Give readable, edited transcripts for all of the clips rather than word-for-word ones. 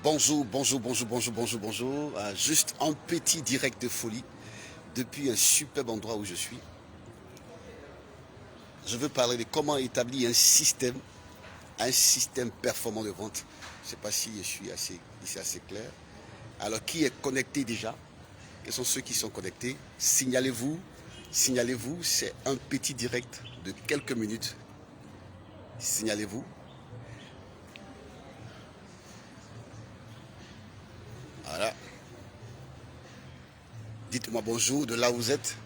Bonjour, bonjour, bonjour, bonjour, bonjour, bonjour. Juste un petit direct de folie depuis un superbe endroit où je suis. Je veux parler de comment établir un système performant de vente. Je ne sais pas si je suis assez clair. Alors, qui est connecté déjà? Quels sont ceux qui sont connectés? Signalez-vous, c'est un petit direct de quelques minutes. Signalez-vous. Voilà. Dites-moi bonjour de là où vous êtes.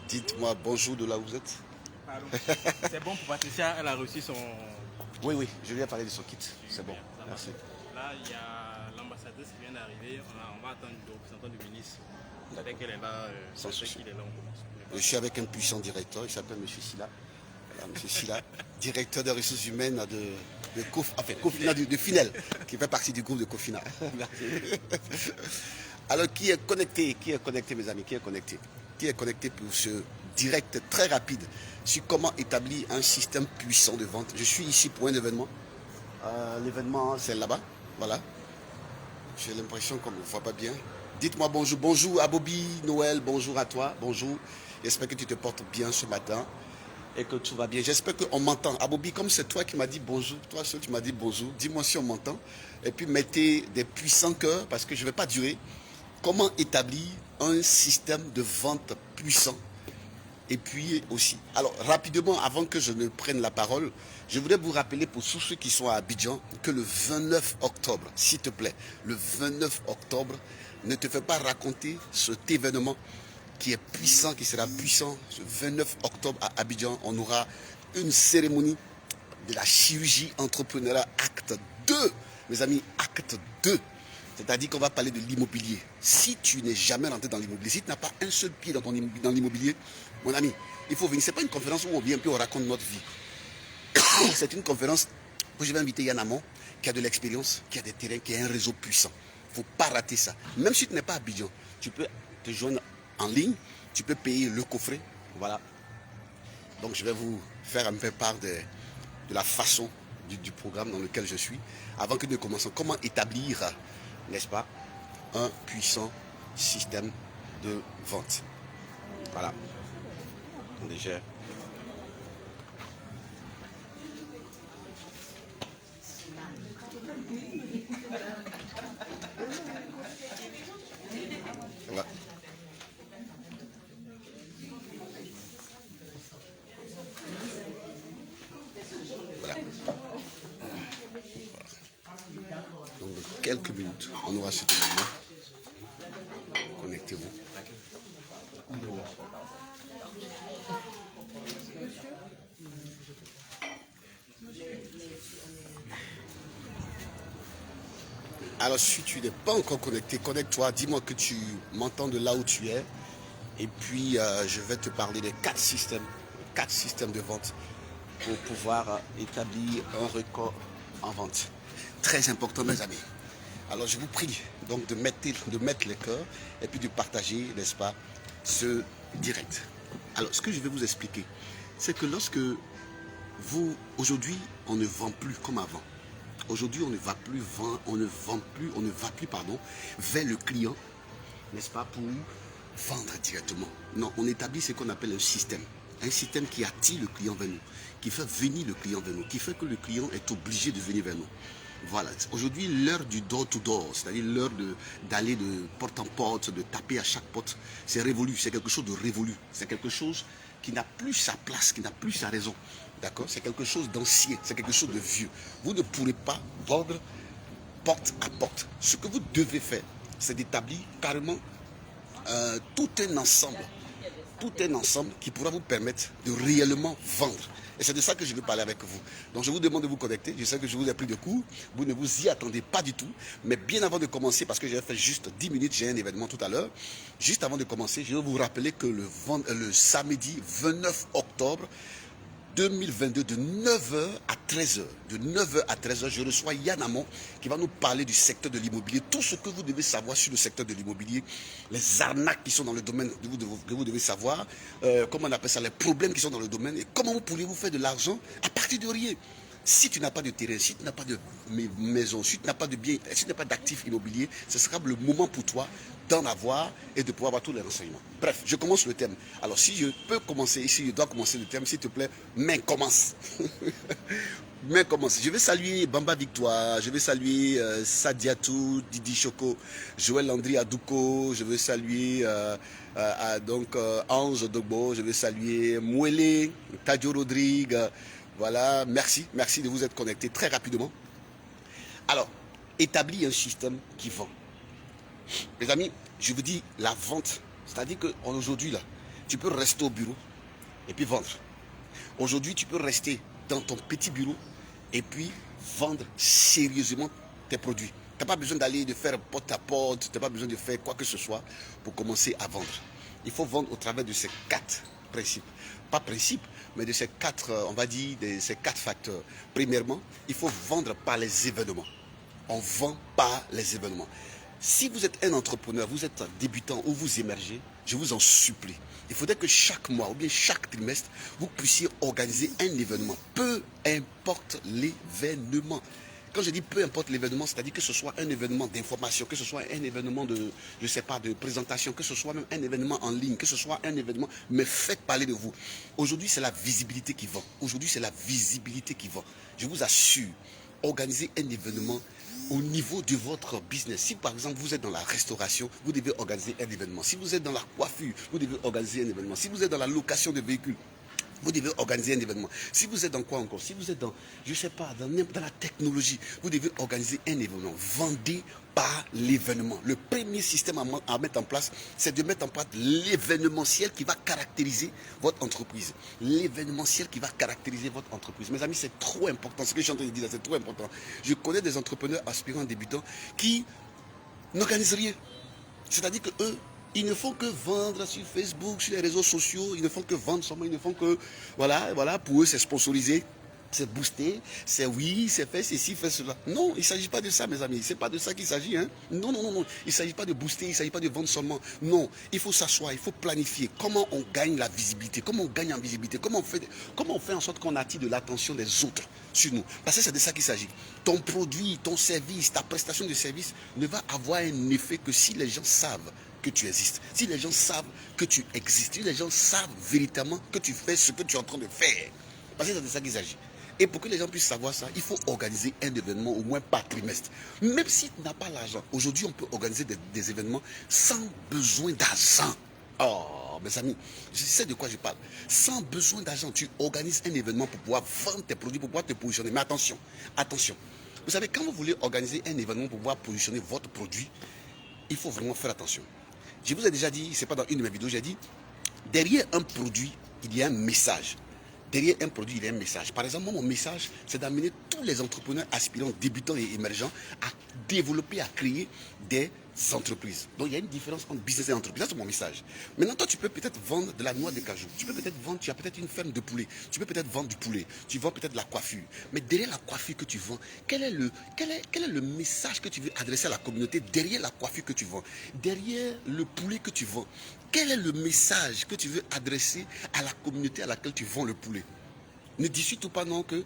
Dites-moi bonjour de là où vous êtes. Pardon. C'est bon pour Patricia, elle a reçu son... Oui, je lui ai parlé de son kit. C'est bon. Merci. Là, il y a l'ambassadrice qui vient d'arriver. On va attendre le représentant du ministre. Dès qu'elle est là, Sans souci. qu'il est là, on commence. Je suis avec un puissant directeur, il s'appelle M. Silla. Voilà, M. Silla, directeur des ressources humaines de Finel, qui fait partie du groupe de Cofina. Merci. Alors, qui est connecté, mes amis, qui est connecté pour ce direct très rapide sur comment établir un système puissant de vente. Je suis ici pour un événement. L'événement, c'est là-bas. Voilà. J'ai l'impression qu'on ne me voit pas bien. Dites-moi bonjour. Bonjour à Bobby, Noël, bonjour à toi. Bonjour. J'espère que tu te portes bien ce matin et que tout va bien. J'espère qu'on m'entend. Abobi, comme c'est toi qui m'as dit bonjour, toi seul tu m'as dit bonjour, dis-moi si on m'entend. Et puis mettez des puissants cœurs parce que je ne vais pas durer. Comment établir un système de vente puissant? Et puis aussi, alors rapidement, avant que je ne prenne la parole, je voudrais vous rappeler pour tous ceux qui sont à Abidjan que le 29 octobre, s'il te plaît, le 29 octobre, ne te fais pas raconter cet événement qui est puissant, qui sera puissant. Le 29 octobre à Abidjan, on aura une cérémonie de la chirurgie entrepreneuriale acte 2. Mes amis, acte 2. C'est-à-dire qu'on va parler de l'immobilier. Si tu n'es jamais rentré dans l'immobilier, si tu n'as pas un seul pied dans l'immobilier, mon ami, il faut venir. Ce n'est pas une conférence où on vient et on raconte notre vie. C'est une conférence où je vais inviter Yann Amon, qui a de l'expérience, qui a des terrains, qui a un réseau puissant. Il ne faut pas rater ça. Même si tu n'es pas à Abidjan, tu peux te joindre en ligne, tu peux payer le coffret. Voilà. Donc je vais vous faire un peu part de la façon du programme dans lequel je suis. Avant que nous commençons, comment établir, n'est-ce pas, un puissant système de vente. Voilà. Déjà. Voilà. Donc, dans quelques minutes, on aura cet événement. Connectez-vous. Alors, si tu n'es pas encore connecté, connecte-toi. Dis-moi que tu m'entends de là où tu es. Et puis, je vais te parler des 4 systèmes de vente pour pouvoir établir un record en vente. Très important, mes amis. Alors, je vous prie donc de mettre les cœurs et puis de partager, n'est-ce pas, ce direct. Alors, ce que je vais vous expliquer, c'est que lorsque aujourd'hui, on ne vend plus comme avant. Aujourd'hui, on ne va plus vers le client, n'est-ce pas, pour vendre directement. Non, on établit ce qu'on appelle un système. Un système qui attire le client vers nous, qui fait venir le client vers nous, qui fait que le client est obligé de venir vers nous. Voilà. Aujourd'hui, l'heure du door-to-door, c'est-à-dire l'heure d'aller de porte en porte, de taper à chaque porte, c'est révolu. C'est quelque chose de révolu. C'est quelque chose qui n'a plus sa place, qui n'a plus sa raison. D'accord? C'est quelque chose d'ancien, c'est quelque chose de vieux. Vous ne pourrez pas vendre porte à porte. Ce que vous devez faire, c'est d'établir carrément tout un ensemble qui pourra vous permettre de réellement vendre. Et c'est de ça que je veux parler avec vous. Donc je vous demande de vous connecter. Je sais que je vous ai pris de court. Vous ne vous y attendez pas du tout. Mais bien avant de commencer, parce que j'ai fait juste 10 minutes, j'ai un événement tout à l'heure. Juste avant de commencer, je vais vous rappeler que le samedi 29 octobre 2022 de 9h à 13h. De 9h à 13h, je reçois Yann Amon qui va nous parler du secteur de l'immobilier. Tout ce que vous devez savoir sur le secteur de l'immobilier, les arnaques qui sont dans le domaine que vous devez savoir, comment on appelle ça, les problèmes qui sont dans le domaine et comment vous pourriez vous faire de l'argent à partir de rien. Si tu n'as pas de terrain, si tu n'as pas de maison, si tu n'as pas de bien, si tu n'as pas d'actifs immobiliers, ce sera le moment pour toi d'en avoir et de pouvoir avoir tous les renseignements. Bref, je commence le thème. Alors si je peux commencer, si je dois commencer le thème, s'il te plaît, mais commence. Mais commence. Je vais saluer Bamba Victoire, je vais saluer Sadiatou, Didi Choco, Joël Landry Adouko, je vais saluer Ange Dogbo, je vais saluer Mouélé, Tadio Rodrigue. Voilà, merci de vous être connectés très rapidement. Alors, établis un système qui vend. Les amis, je vous dis la vente, c'est-à-dire qu'aujourd'hui, là, tu peux rester au bureau et puis vendre. Aujourd'hui, tu peux rester dans ton petit bureau et puis vendre sérieusement tes produits. Tu n'as pas besoin d'aller de faire porte à porte, tu n'as pas besoin de faire quoi que ce soit pour commencer à vendre. Il faut vendre au travers de ces 4 principes. Pas principes, mais de ces 4, on va dire, de ces 4 facteurs. Premièrement, il faut vendre par les événements. On vend par les événements. Si vous êtes un entrepreneur, vous êtes un débutant ou vous émergez, je vous en supplie. Il faudrait que chaque mois ou bien chaque trimestre, vous puissiez organiser un événement. Peu importe l'événement. Quand je dis peu importe l'événement, c'est-à-dire que ce soit un événement d'information, que ce soit un événement de, je sais pas, de présentation, que ce soit même un événement en ligne, que ce soit un événement, mais faites parler de vous. Aujourd'hui, c'est la visibilité qui vend. Aujourd'hui, c'est la visibilité qui vend. Je vous assure, organisez un événement au niveau de votre business. Si par exemple vous êtes dans la restauration, vous devez organiser un événement. Si vous êtes dans la coiffure, vous devez organiser un événement. Si vous êtes dans la location de véhicules, vous devez organiser un événement. Si vous êtes dans quoi encore? Si vous êtes dans, je ne sais pas, dans la technologie, vous devez organiser un événement. Vendez par l'événement. Le premier système à mettre en place, c'est de mettre en place l'événementiel qui va caractériser votre entreprise. L'événementiel qui va caractériser votre entreprise. Mes amis, c'est trop important. Ce que je suis en train de dire, c'est trop important. Je connais des entrepreneurs aspirants débutants qui n'organisent rien. C'est-à-dire que eux, ils ne font que vendre sur Facebook, sur les réseaux sociaux. Ils ne font que vendre seulement. Ils ne font que, voilà, pour eux, c'est sponsorisé, c'est boosté, c'est oui, c'est fait ceci, fait cela. Non, il ne s'agit pas de ça, mes amis. Ce n'est pas de ça qu'il s'agit. Hein? Non. Il ne s'agit pas de booster, il ne s'agit pas de vendre seulement. Non, il faut s'asseoir, il faut planifier. Comment on gagne la visibilité? Comment on gagne en visibilité? Comment on fait en sorte qu'on attire de l'attention des autres sur nous? Parce que c'est de ça qu'il s'agit. Ton produit, ton service, ta prestation de service ne va avoir un effet que si les gens savent que tu existes, si les gens savent que tu existes, si les gens savent véritablement que tu fais ce que tu es en train de faire. Parce que c'est de ça qu'il s'agit. Et pour que les gens puissent savoir ça, il faut organiser un événement au moins par trimestre. Même si tu n'as pas l'argent, aujourd'hui on peut organiser des événements sans besoin d'argent. Oh, mes amis, je sais de quoi je parle. Sans besoin d'argent, tu organises un événement pour pouvoir vendre tes produits, pour pouvoir te positionner. Mais attention. Vous savez, quand vous voulez organiser un événement pour pouvoir positionner votre produit, il faut vraiment faire attention. Je vous ai déjà dit, c'est pas dans une de mes vidéos, j'ai dit, derrière un produit, il y a un message. Derrière un produit, il y a un message. Par exemple, mon message, c'est d'amener tous les entrepreneurs aspirants, débutants et émergents à développer, à créer des entreprises. Donc, il y a une différence entre business et entreprise. Ça, c'est mon message. Maintenant, toi, tu peux peut-être vendre de la noix de cajou. Tu peux peut-être vendre, tu as peut-être une ferme de poulet. Tu peux peut-être vendre du poulet. Tu vends peut-être de la coiffure. Mais derrière la coiffure que tu vends, quel est le message que tu veux adresser à la communauté derrière la coiffure que tu vends? Derrière le poulet que tu vends, quel est le message que tu veux adresser à la communauté à laquelle tu vends le poulet? Ne dis surtout pas non que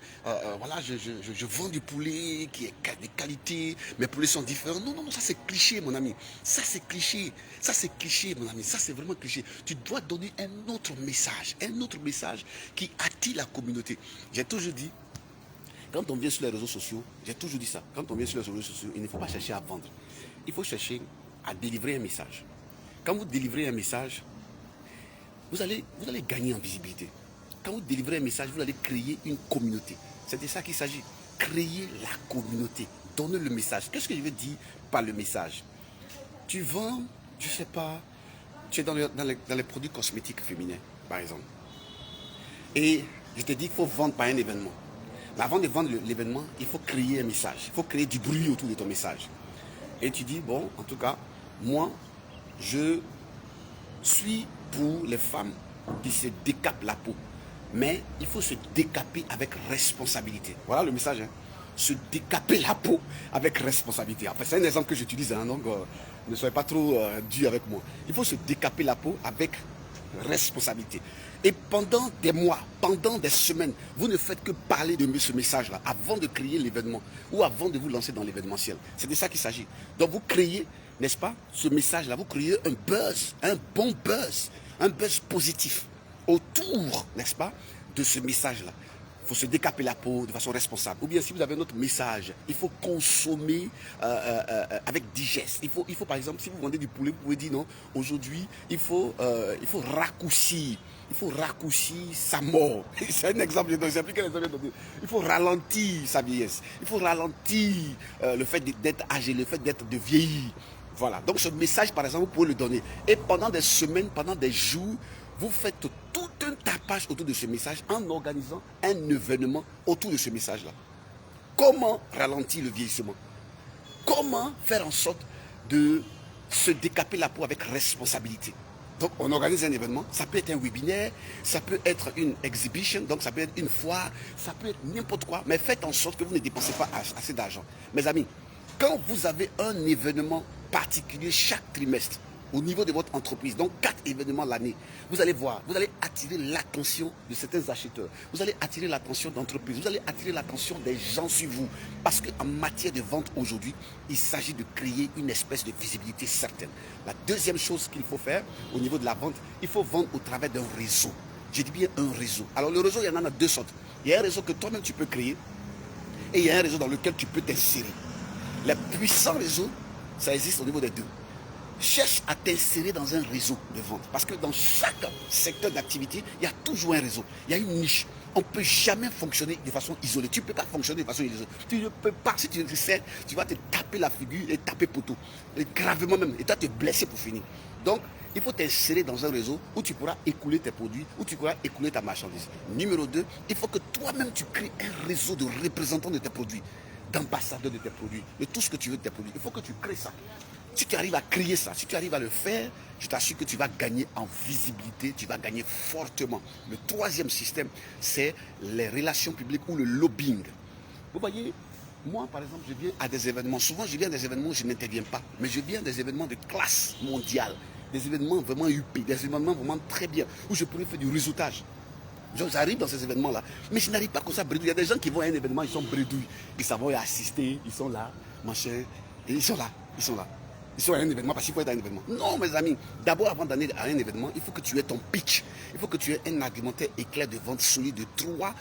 voilà, je vends du poulet qui est de qualité, mes poulets sont différents. Non, ça c'est cliché, mon ami. Ça c'est cliché, mon ami. Ça c'est vraiment cliché. Tu dois donner un autre message qui attire la communauté. J'ai toujours dit, quand on vient sur les réseaux sociaux, j'ai toujours dit ça, quand on vient sur les réseaux sociaux, il ne faut pas chercher à vendre. Il faut chercher à délivrer un message. Quand vous délivrez un message, vous allez gagner en visibilité. Quand vous délivrez un message, vous allez créer une communauté. C'est de ça qu'il s'agit. Créer la communauté. Donner le message. Qu'est-ce que je veux dire par le message? Tu vends, je ne sais pas, tu es dans les produits cosmétiques féminins, par exemple. Et je te dis qu'il faut vendre par un événement. Mais avant de vendre l'événement, il faut créer un message. Il faut créer du bruit autour de ton message. Et tu dis, bon, en tout cas, moi, je suis pour les femmes qui se décapent la peau. Mais il faut se décaper avec responsabilité. Voilà le message. Hein. Se décaper la peau avec responsabilité. Après, c'est un exemple que j'utilise, hein, donc ne soyez pas trop dur avec moi. Il faut se décaper la peau avec responsabilité. Et pendant des mois, pendant des semaines, vous ne faites que parler de ce message-là avant de créer l'événement ou avant de vous lancer dans l'événementiel. C'est de ça qu'il s'agit. Donc vous créez, n'est-ce pas, ce message-là, vous créez un buzz, un bon buzz, un buzz positif autour, n'est-ce pas, de ce message-là. Il faut se décaper la peau de façon responsable. Ou bien si vous avez un autre message, il faut consommer avec digeste. Il faut par exemple, si vous vendez du poulet, vous pouvez dire non, aujourd'hui, il faut raccourcir. Il faut raccourcir sa mort. C'est un exemple, je ne sais plus quel exemple je donne. Il faut ralentir sa vieillesse. Il faut ralentir le fait d'être âgé, le fait d'être de vieillir. Voilà. Donc ce message, par exemple, vous pouvez le donner. Et pendant des semaines, pendant des jours, vous faites tout un tapage autour de ce message en organisant un événement autour de ce message-là. Comment ralentir le vieillissement? Comment faire en sorte de se décaper la peau avec responsabilité? Donc on organise un événement, ça peut être un webinaire, ça peut être une exhibition, donc ça peut être une foire, ça peut être n'importe quoi, mais faites en sorte que vous ne dépensez pas assez d'argent. Mes amis, quand vous avez un événement particulier chaque trimestre, au niveau de votre entreprise, donc 4 événements l'année, vous allez voir, vous allez attirer l'attention de certains acheteurs, vous allez attirer l'attention d'entreprises, vous allez attirer l'attention des gens sur vous. Parce qu'en matière de vente aujourd'hui, il s'agit de créer une espèce de visibilité certaine. La deuxième chose qu'il faut faire au niveau de la vente, il faut vendre au travers d'un réseau. Je dis bien un réseau. Alors le réseau, il y en a deux sortes. Il y a un réseau que toi-même tu peux créer et il y a un réseau dans lequel tu peux t'insérer. Les puissants réseaux, ça existe au niveau des deux. Cherche à t'insérer dans un réseau de vente. Parce que dans chaque secteur d'activité, il y a toujours un réseau. Il y a une niche. On ne peut jamais fonctionner de façon isolée. Tu ne peux pas fonctionner de façon isolée. Tu ne peux pas. Si tu le sais, tu vas te taper la figure et taper poteau. Et gravement même. Et toi, te blesser pour finir. Donc, il faut t'insérer dans un réseau où tu pourras écouler tes produits, où tu pourras écouler ta marchandise. Numéro 2, il faut que toi-même tu crées un réseau de représentants de tes produits, d'ambassadeurs de tes produits, de tout ce que tu veux de tes produits. Il faut que tu crées ça. Si tu arrives à créer ça, si tu arrives à le faire, je t'assure que tu vas gagner en visibilité, tu vas gagner fortement. Le troisième système, c'est les relations publiques ou le lobbying. Vous voyez, moi par exemple, je viens à des événements. Souvent, je viens à des événements où je n'interviens pas. Mais je viens à des événements de classe mondiale. Des événements vraiment huppés, des événements vraiment très bien, où je pourrais faire du réseautage. J'arrive dans ces événements-là, mais je n'arrive pas comme ça bredouille. Il y a des gens qui vont à un événement, ils sont bredouilles. Ils savent y assister, ils sont là, machin, et ils sont là, ils sont là. Ils sont à un événement parce qu'il faut être à un événement. Non, mes amis, d'abord, avant d'aller à un événement, il faut que tu aies ton pitch. Il faut que tu aies un argumentaire éclair de vente solide de 3,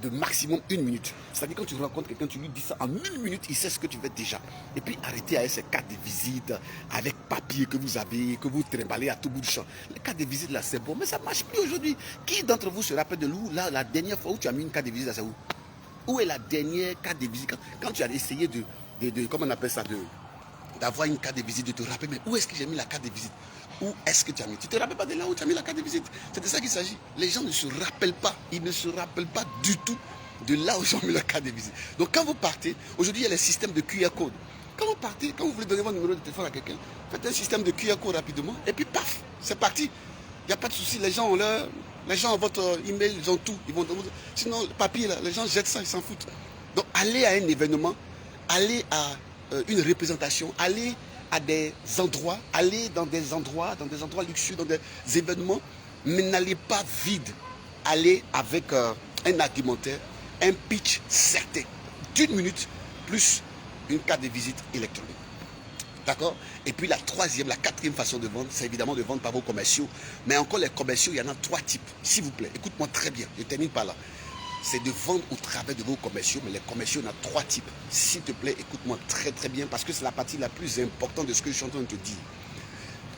de maximum 1 minute. C'est-à-dire quand tu rencontres quelqu'un, tu lui dis ça en 1 minute, il sait ce que tu veux déjà. Et puis arrêtez avec ces cartes de visite avec papier que vous avez, que vous trimballez à tout bout de champ. Les cartes de visite là, c'est bon, mais ça ne marche plus aujourd'hui. Qui d'entre vous se rappelle de l'où, là, la dernière fois où tu as mis une carte de visite, c'est où? Où est la dernière carte de visite? Quand tu as essayé de comment on appelle ça, d'avoir une carte de visite, de te rappeler, mais où est-ce que j'ai mis la carte de visite? Où est-ce que tu as mis? Tu ne te rappelles pas de là où tu as mis la carte de visite? C'est de ça qu'il s'agit. Les gens ne se rappellent pas. Ils ne se rappellent pas du tout de là où ils ont mis la carte de visite. Donc quand vous partez, aujourd'hui il y a les systèmes de QR code. Quand vous partez, quand vous voulez donner votre numéro de téléphone à quelqu'un, faites un système de QR code rapidement et puis paf, c'est parti. Il n'y a pas de souci. Les gens ont votre email, ils ont tout. Sinon, le papier, là, les gens jettent ça, ils s'en foutent. Donc allez à un événement, allez à une représentation, allez à des endroits, allez dans des endroits luxueux, dans des événements, mais n'allez pas vide. Allez avec un argumentaire, un pitch certain, d'1 minute, plus une carte de visite électronique. D'accord? Et puis la quatrième façon de vendre, c'est évidemment de vendre par vos commerciaux. Mais encore les commerciaux, il y en a 3 types. S'il vous plaît, écoute-moi très bien, je termine par là. C'est de vendre au travers de vos commerciaux, mais les commerciaux, il y en a 3 types. S'il te plaît, écoute-moi très très bien, parce que c'est la partie la plus importante de ce que je suis en train de te dire.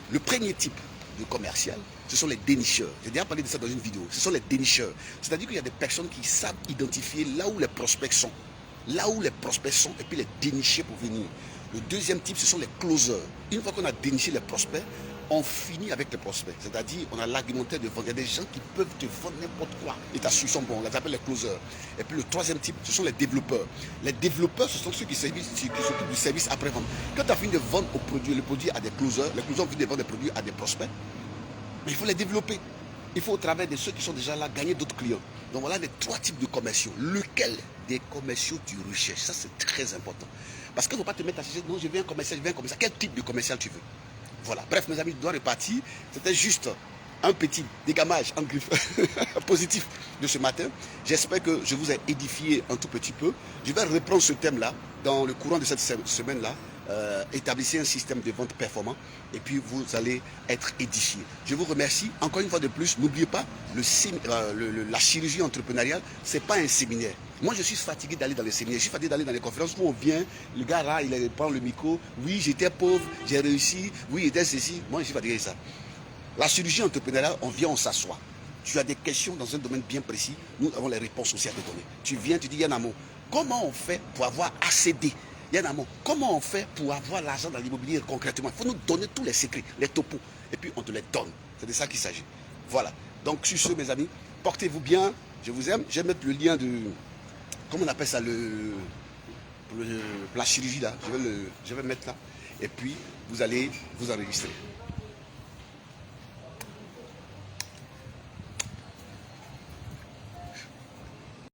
Le premier type de commercial, ce sont les dénicheurs. J'ai déjà parlé de ça dans une vidéo. Ce sont les dénicheurs. C'est-à-dire qu'il y a des personnes qui savent identifier là où les prospects sont. Là où les prospects sont, et puis les dénicher pour venir. Le deuxième type, ce sont les closers. Une fois qu'on a déniché les prospects, on finit avec les prospects. C'est-à-dire, on a l'argumentaire de vendre. Il y a des gens qui peuvent te vendre n'importe quoi. Et ta sont bons, on les appelle les closers. Et puis le troisième type, ce sont les développeurs. Les développeurs, ce sont ceux qui s'occupent du service après-vente. Quand tu as fini de vendre le produit à des closers, les closers ont fini de vendre des produits à des prospects, mais il faut les développer. Il faut, au travers de ceux qui sont déjà là, gagner d'autres clients. Donc voilà les 3 types de commerciaux. Lequel des commerciaux tu recherches? Ça, c'est très important. Parce qu'il ne faut pas te mettre à chercher, non, je veux un commercial, je veux un commercial. Quel type de commercial tu veux? Voilà. Bref, mes amis, je dois repartir. C'était juste un petit dégamage en griffe positif de ce matin. J'espère que je vous ai édifié un tout petit peu. Je vais reprendre ce thème-là dans le courant de cette semaine-là. Établissez un système de vente performant et puis vous allez être édifié. Je vous remercie. Encore une fois de plus, n'oubliez pas, la chirurgie entrepreneuriale, ce n'est pas un séminaire. Moi, je suis fatigué d'aller dans les séminaires, je suis fatigué d'aller dans les conférences où on vient, le gars là, il prend le micro, oui, j'étais pauvre, j'ai réussi, oui, j'étais ceci. Moi, je suis fatigué de ça. La chirurgie entrepreneuriale, on vient, on s'assoit. Tu as des questions dans un domaine bien précis, nous avons les réponses aussi à te donner. Tu viens, tu dis, Yanamo, comment on fait pour avoir ACD? Yanamo, comment on fait pour avoir l'argent dans l'immobilier concrètement? Il faut nous donner tous les secrets, les topos, et puis on te les donne. C'est de ça qu'il s'agit. Voilà. Donc, sur ce, mes amis, portez-vous bien, je vous aime. Je vais mettre le lien de, comment on appelle ça, la chirurgie là, je vais mettre là, et puis vous allez vous enregistrer.